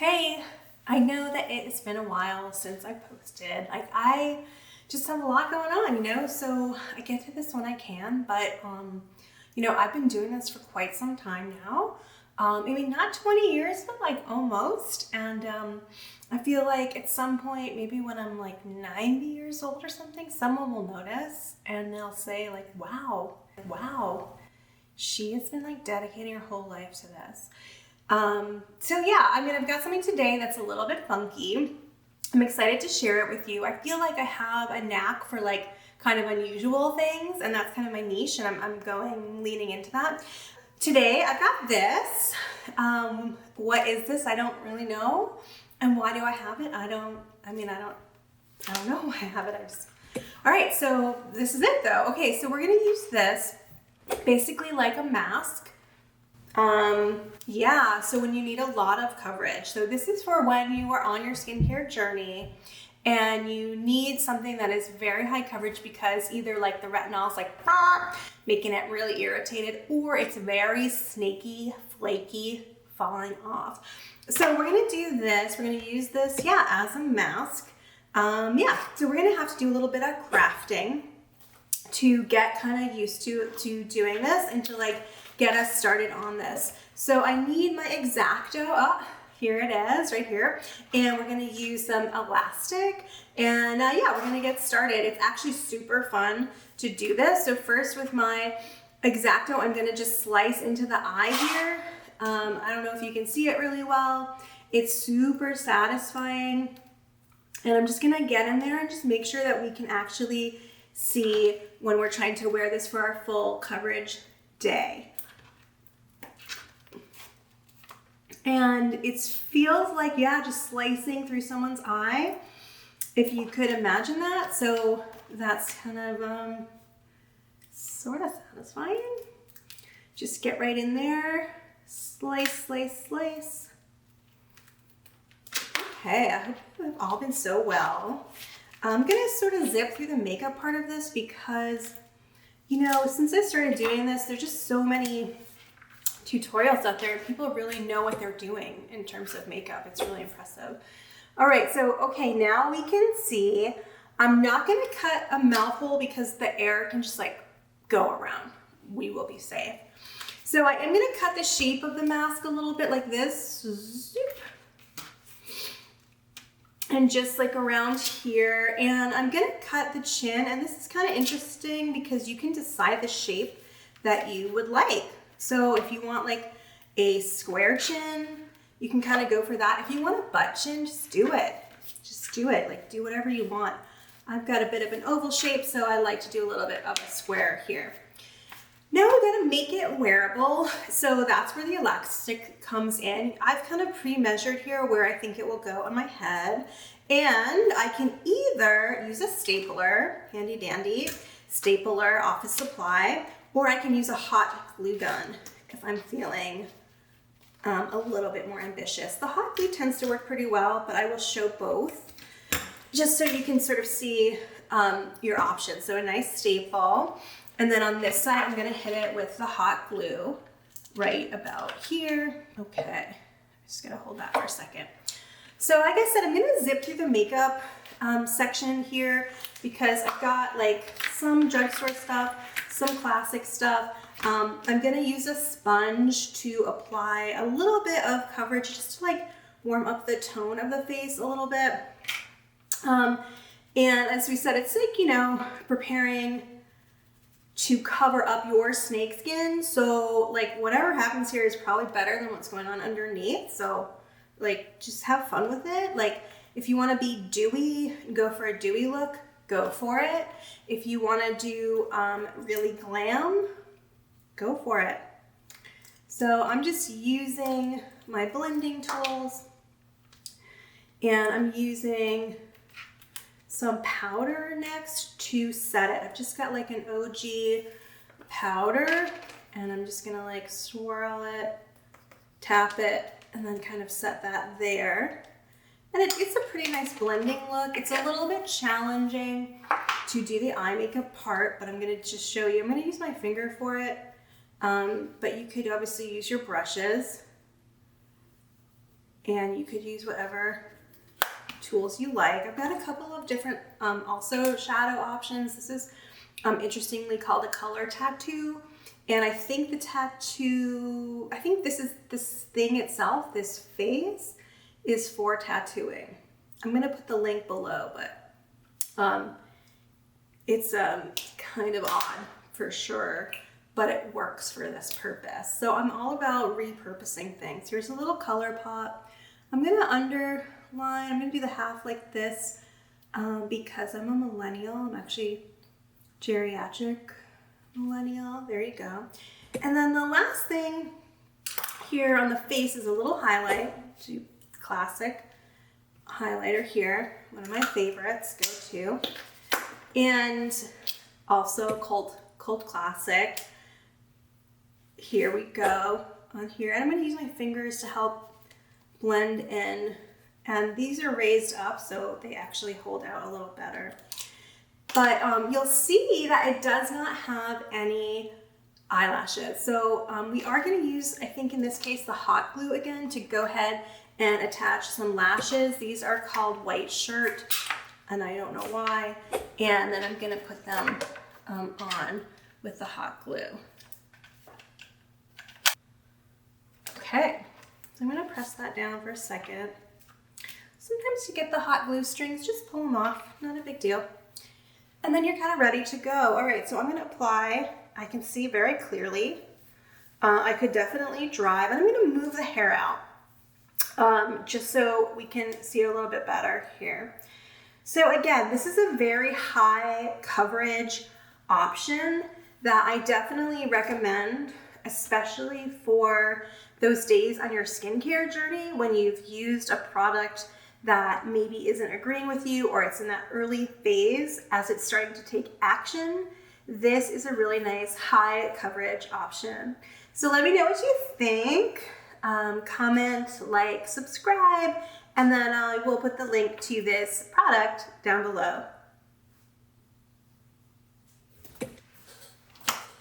Hey, I know that it's been a while since I posted. I just have a lot going on, so I get to this when I can, but I've been doing this for quite some time now. Maybe not 20 years, but like almost. And I feel like at some point, maybe when I'm like 90 years old or something, someone will notice and they'll say like, wow, she has been like dedicating her whole life to this. I've got something today that's a little bit funky. I'm excited to share it with you. I feel like I have a knack for like kind of unusual things, and that's kind of my niche, and I'm leaning into that. Today I've got this. What is this? I don't really know. And why do I have it? I don't know why I have it. All right, so this is it though. Okay, so we're gonna use this basically like a mask. So when you need a lot of coverage. So this is for when you are on your skincare journey and you need something that is very high coverage because either like the retinol is like making it really irritated, or it's very snaky, flaky, falling off. So we're gonna do this. We're gonna use this, as a mask. So we're gonna have to do a little bit of crafting to get kind of used to doing this and to like get us started on this. So I need my X-Acto. Here it is right here. And we're gonna use some elastic. And we're gonna get started. It's actually super fun to do this. So first with my X-Acto, I'm gonna just slice into the eye here. I don't know if you can see it really well. It's super satisfying. And I'm just gonna get in there and just make sure that we can actually see when we're trying to wear this for our full coverage day. And it feels like, just slicing through someone's eye, if you could imagine that. So that's kind of sort of satisfying. Just get right in there, slice, slice, slice. Okay, I hope you've all been so well. I'm gonna sort of zip through the makeup part of this because, since I started doing this, there's just so many tutorials out there. People really know what they're doing in terms of makeup. It's really impressive. All right, now we can see. I'm not gonna cut a mouth hole because the air can just like go around. We will be safe. So I am gonna cut the shape of the mask a little bit like this. Zoop. And just like around here, and I'm gonna cut the chin, and this is kind of interesting because you can decide the shape that you would like. So if you want like a square chin, you can kind of go for that. If you want a butt chin, just do it. Like do whatever you want. I've got a bit of an oval shape, so I like to do a little bit of a square here. Now we're gonna make it wearable. So that's where the elastic comes in. I've kind of pre-measured here where I think it will go on my head. And I can either use a stapler, handy dandy, stapler, office supply, or I can use a hot glue gun if I'm feeling a little bit more ambitious. The hot glue tends to work pretty well, but I will show both just so you can sort of see your options. So a nice staple. And then on this side, I'm gonna hit it with the hot glue right about here. Okay, I'm just gonna hold that for a second. So like I said, I'm gonna zip through the makeup section here because I've got like some drugstore stuff, some classic stuff. I'm gonna use a sponge to apply a little bit of coverage just to like warm up the tone of the face a little bit. And as we said, it's like, preparing to cover up your snake skin. So like whatever happens here is probably better than what's going on underneath. So like just have fun with it. Like if you want to be dewy, go for a dewy look, go for it. If you want to do really glam, go for it. So I'm just using my blending tools, and I'm using some powder next to set it. I've just got like an OG powder, and I'm just gonna like swirl it, tap it, and then kind of set that there. And it's a pretty nice blending look. It's a little bit challenging to do the eye makeup part, but I'm gonna just show you. I'm gonna use my finger for it, but you could obviously use your brushes. and you could use whatever tools you like. I've got a couple of different also shadow options. This is interestingly called a color tattoo. And I think the tattoo, I think this thing itself, this face, is for tattooing. I'm gonna put the link below, but it's kind of odd for sure, but it works for this purpose. So I'm all about repurposing things. Here's a little color pop. I'm gonna underline, I'm gonna do the half like this because I'm a millennial. I'm actually geriatric millennial. There you go. And then the last thing here on the face is a little highlight. Classic highlighter here. One of my favorites, go to. And also cult classic. Here we go on here. And I'm going to use my fingers to help blend in. And these are raised up so they actually hold out a little better. But you'll see that it does not have any eyelashes. So we are going to use, I think in this case, the hot glue again to go ahead and attach some lashes. These are called white shirt, and I don't know why. And then I'm going to put them on with the hot glue. Okay, so I'm going to press that down for a second. Sometimes you get the hot glue strings, just pull them off, not a big deal. And then you're kind of ready to go. All right, so I'm going to apply. I can see very clearly. I could definitely dry, but I'm going to move the hair out just so we can see it a little bit better here. So again, this is a very high coverage option that I definitely recommend, especially for those days on your skincare journey when you've used a product that maybe isn't agreeing with you, or it's in that early phase as it's starting to take action. This is a really nice high coverage option. So let me know what you think. Comment, like, subscribe, and then I will put the link to this product down below.